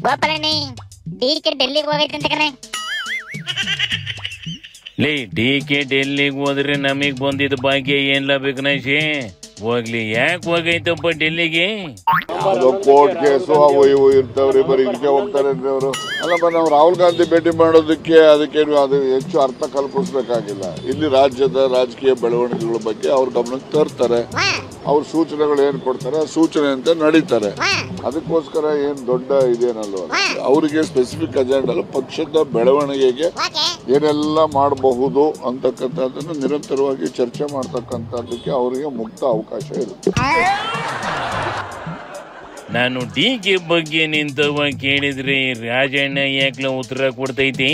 ಗೋಪಾಲಣ್ಣಿ ಡಿ.ಕೆ ಡೆಲ್ಲಿಗೆ ಹೋಗೈತೆ ಅಂತ ಕಣೆ. ಲೇ ಡಿ.ಕೆ ಡೆಲ್ಲಿಗೆ ಹೋದ್ರೆ ನಮಗ್ ಬಂದಿದ್ದ ಭಾಗ್ಯ ಏನ್ಲ ಬೇಕನಶಿ ಹೋಗ್ಲಿ. ಯಾಕೆ ಹೋಗೈತಪ್ಪ ಡೆಲ್ಲಿಗೆ? ಕೋರ್ಟ್ ಕೇಸು ಅವು ಇವು ಇರ್ತಾವ್ರಿ, ಬರೀ ಇದಕ್ಕೆ ಹೋಗ್ತಾರೆ ಅಂದ್ರೆ ಅವರು. ಅಲ್ಲಪ್ಪ, ನಾವು ರಾಹುಲ್ ಗಾಂಧಿ ಭೇಟಿ ಮಾಡೋದಕ್ಕೆ ಅದಕ್ಕೇನು ಅದು ಹೆಚ್ಚು ಅರ್ಥ ಕಲ್ಪಿಸ್ಬೇಕಾಗಿಲ್ಲ. ಇಲ್ಲಿ ರಾಜ್ಯದ ರಾಜಕೀಯ ಬೆಳವಣಿಗೆಗಳ ಬಗ್ಗೆ ಅವ್ರ ಗಮನಕ್ಕೆ ತರ್ತಾರೆ. ಅವ್ರ ಸೂಚನೆಗಳು ಏನ್ ಕೊಡ್ತಾರೆ ಆ ಸೂಚನೆ ಅಂತ ನಡೀತಾರೆ. ಅದಕ್ಕೋಸ್ಕರ ಏನ್ ದೊಡ್ಡ ಇದೇನಲ್ವ, ಅವರಿಗೆ ಸ್ಪೆಸಿಫಿಕ್ ಅಜೆಂಡಾ ಅಲ್ಲ, ಪಕ್ಷದ ಬೆಳವಣಿಗೆಗೆ ಏನೆಲ್ಲ ಮಾಡಬಹುದು ಅಂತಕ್ಕಂಥದ್ದನ್ನು ನಿರಂತರವಾಗಿ ಚರ್ಚೆ ಮಾಡ್ತಕ್ಕಂಥದ್ದಕ್ಕೆ ಅವರಿಗೆ ಮುಕ್ತ ಅವಕಾಶ ಇರುತ್ತೆ. ನಾನು ಡಿ.ಕೆ ಬಗ್ಗೆ ನಿಂತವ ಕೇಳಿದ್ರೆ ರಾಜಣ್ಣ ಯಾಕ್ಲ ಉತ್ತರ ಕೊಡ್ತೈತಿ?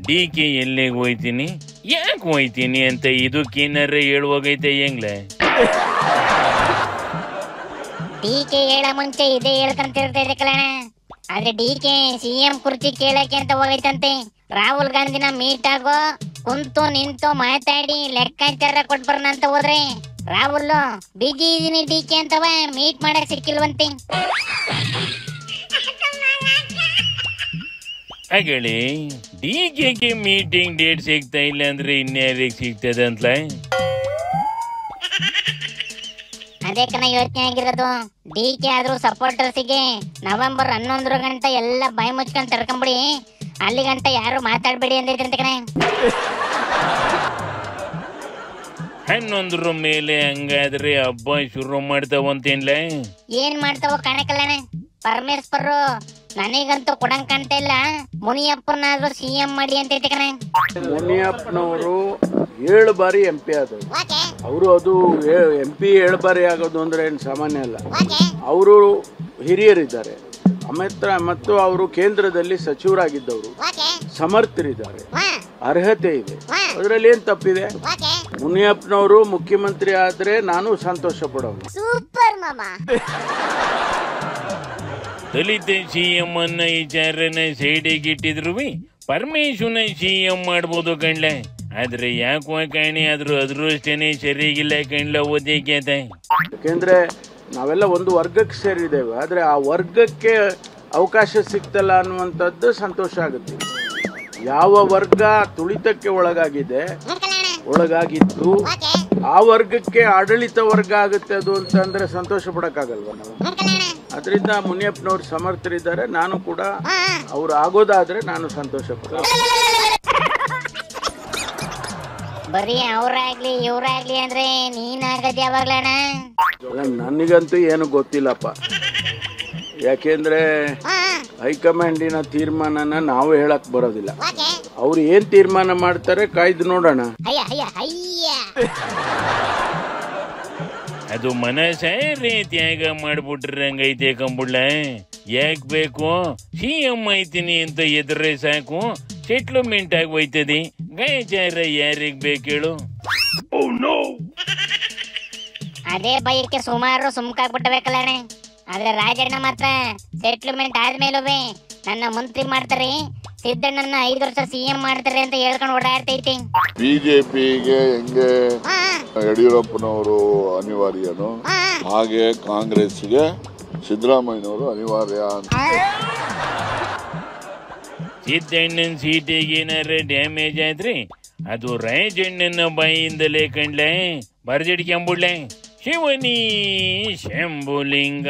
ಡಿ.ಕೆ ಎಲ್ಲಿಗೆ ಹೋಯ್ತೀನಿ, ಯಾಕೆ ಹೋಯ್ತೀನಿ ಅಂತ ಇದಕ್ಕೇನಾರ ಹೇಳುವಾಗೈತೆ ಹೆಂಗ್ಲ? ಡಿ.ಕೆ ಹೇಳ ಮುಂಚೆ ಇದೇ ಹೇಳ್ಕಂತಿರ್ತೈತೆ ಕಲಣ. ಆದ್ರೆ ಡಿ.ಕೆ ಸಿಎಂ ಕುರ್ಚಿ ಕೇಳಕ್ಕೆ ಅಂತ ಹೋಗೈತಂತೆ. ರಾಹುಲ್ ಗಾಂಧಿನ ಮೀಟ್ ಆಗೋ, ಕುಂತು ನಿಂತು ಮಾತಾಡಿ ಲೆಕ್ಕಾಚಾರ ಕೊಟ್ಬರ್ನ ಅಂತ ಹೋದ್ರೆ ರಾಹುಲ್ ಬಿಜಿ ಇದೀನಿ ಡಿ.ಕೆ ಅಂತವ ಮೀಟ್ ಮಾಡಕ್ ಸಿಕ್ಕಿಲ್ವಂತೆ. ಹಾಗಳಿ ಡಿ.ಕೆ ಮೀಟಿಂಗ್ ಡೇಟ್ ಸಿಗ್ತಾ ಇಲ್ಲ ಅಂದ್ರೆ ಇನ್ಯಾರಿಗೆ ಸಿಗ್ತದೆ ಅಂತಲ? ಅದೇ ಕಣ ಯೋಚನೆ ಆಗಿರೋದು. ಡಿ.ಕೆ ಆದ್ರೂ ಸಪೋರ್ಟರ್ಸಿಗೆ ನವೆಂಬರ್ 11 ಗಂಟೆ ಎಲ್ಲ ಬಾಯಿ ಮುಚ್ಕೊಂಡ್ ತಡ್ಕೊಂಬಿಡಿ, ಅಲ್ಲಿ ಗಂಟ ಯಾರು ಮಾತಾಡ್ಬೇಡಿ ಅಂದಿದ್ರಂತೆ ಕಣ. 11 ಮೇಲೆ ಹಂಗಾದ್ರೆ ಹಬ್ಬ ಶುರು ಮಾಡ್ತಾವಂತೇನ್ಲ? ಏನ್ ಮಾಡ್ತಾವ ಕಾಣಕಲ್ಲಣ. ಪರಮೇಶ್ವರ್ ನನಗಂತೂ ಕೊಡಂಗ್ ಕಾಣ್ತಾ ಇಲ್ಲ. ಮುನಿಯಪ್ಪನಾದ್ರೂ ಸಿಎಂ ಮಾಡಿ ಅಂತೈತೆ ಕಣ. ಮುನಿಯಪ್ಪನವರು 7 ಬಾರಿ MP ಆದ್ರು. ಅವರು ಅದು MP 7 ಬಾರಿ ಆಗೋದು ಅಂದ್ರೆ ಏನು ಸಾಮಾನ್ಯ ಅಲ್ಲ. ಅವರು ಹಿರಿಯರಿದ್ದಾರೆ, ಮತ್ತು ಅವರು ಕೇಂದ್ರದಲ್ಲಿ ಸಚಿವರಾಗಿದ್ದವರು, ಸಮರ್ಥರಿದ್ದಾರೆ, ಅರ್ಹತೆ ಇದೆ. ಅದರಲ್ಲಿ ಏನ್ ತಪ್ಪಿದೆ? ಮುನಿಯಪ್ಪನವರು ಮುಖ್ಯಮಂತ್ರಿ ಆದ್ರೆ ನಾನು ಸಂತೋಷ ಪಡೋನು. ಸೂಪರ್ ಮಾಮಾ. ದಲಿತ ಸಿಎಂ ಅನ್ನ ವಿಚಾರನ ಸೈಡಿಗೆ ಇಟ್ಟಿದ್ರು ಪರಮೇಶ್ವರನ ಸಿಎಂ ಮಾಡ್ಬೋದು ಕಣ್ಲ. ಆದ್ರೆ ಯಾಕೋ ಕಾಣಿ ಆದ್ರೂ ಅದೃಷ್ಟನೇ ಸರಿಗಿಲ್ಲ ಕಣ್ಲ ಓದಕ್ಕೆ. ಯಾಕೆಂದ್ರೆ ನಾವೆಲ್ಲ ಒಂದು ವರ್ಗಕ್ಕೆ ಸೇರಿದ್ದೇವೆ, ಆದ್ರೆ ಆ ವರ್ಗಕ್ಕೆ ಅವಕಾಶ ಸಿಗ್ತಲ್ಲ ಅನ್ನುವಂಥದ್ದು ಸಂತೋಷ ಆಗುತ್ತೆ. ಯಾವ ವರ್ಗ ತುಳಿತಕ್ಕೆ ಒಳಗಾಗಿತ್ತು ಆ ವರ್ಗಕ್ಕೆ ಆಡಳಿತ ವರ್ಗ ಆಗುತ್ತೆ ಅದು ಅಂತಂದ್ರೆ ಸಂತೋಷ ಪಡಕ್ಕಾಗಲ್ವ ನಾವು? ಅದರಿಂದ ಮುನಿಯಪ್ಪನವ್ರು ಸಮರ್ಥರಿದ್ದಾರೆ, ನಾನು ಕೂಡ ಅವ್ರು ಆಗೋದಾದ್ರೆ ನಾನು ಸಂತೋಷ ಪಡ. ಬರೀ ಅವ್ರಾಗ್ಲಿ ಇವ್ರಾಗ್ಲಿ ಅಂದ್ರೆ ನೀನಾಗದ್ ಯಾವಾಗ್ಲಣ್ಣ? ನನಗಂತೂ ಏನು ಗೊತ್ತಿಲ್ಲಪ್ಪ. ಯಾಕೆಂದ್ರೆ ಹೈಕಮಾಂಡಿನ ತೀರ್ಮಾನನ ನಾವು ಹೇಳಕ್ ಬರೋದಿಲ್ಲ. ಅವ್ರು ಏನ್ ತೀರ್ಮಾನ ಮಾಡ್ತಾರೆ ಕಾಯ್ದು ನೋಡೋಣ. ಅದು ಮನಸ್ಸೇ ತ್ಯಾಗ ಮಾಡ್ಬಿಟ್ರಂಗೈತೆ ಕಂಬುಳ್ಳ. ಯಾಕೆ ಬೇಕು? ಸಿಎಂ ಐತೀನಿ ಅಂತ ಎದ್ರೆ ಸಾಕು, ಸೆಟ್ಲ್ಮೆಂಟ್ ಆಗಿ ಹೋಯ್ತದೆ. ಗಾಯಚಾರ ಯಾರಿಗ್ ಬೇಕೇಳು? ಅದೇ ಬೈಕ್ಕೆ ಸುಮಾರು ಸುಮ್ಕಾಗ್ಬಿಟ್ಟಬೇಕಲ್ಲಣ್ಣ. ಆದ್ರೆ ರಾಜಣ್ಣ ಮಾತ್ರ ಸೆಟ್ಲ್ಮೆಂಟ್ ಆದ್ಮೇಲೂ ನನ್ನ ಮಂತ್ರಿ ಮಾಡ್ತಾರೆ, ಸಿದ್ದಣ್ಣನ 5 ವರ್ಷ ಸಿಎಂ ಮಾಡ್ತಾರೆ ಅಂತ ಹೇಳ್ಕೊಂಡು ಓಡಾಡ್ತೈತಿ. ಬಿಜೆಪಿಗೆ ಹೆಂಗೆ ಯಡಿಯೂರಪ್ಪನವರು ಅನಿವಾರ್ಯನೋ ಹಾಗೆ ಕಾಂಗ್ರೆಸ್ಗೆ ಸಿದ್ದರಾಮಯ್ಯನವರು ಅನಿವಾರ್ಯ ಅಂತ. ಸಿದ್ದಣ್ಣನ ಸೀಟಿಗೆ ಏನಾರ ಡ್ಯಾಮೇಜ್ ಆದ್ರೆ ಅದು ರಾಜಣ್ಣನ ಬಾಯಿಯಿಂದಲೇ ಕಂಡ್ಲೆ. ಬರ್ಜಡ್ಕೊಂಬಿಡ್ಲೆ ಶಿವನಿ ಶಂಭುಲಿಂಗ.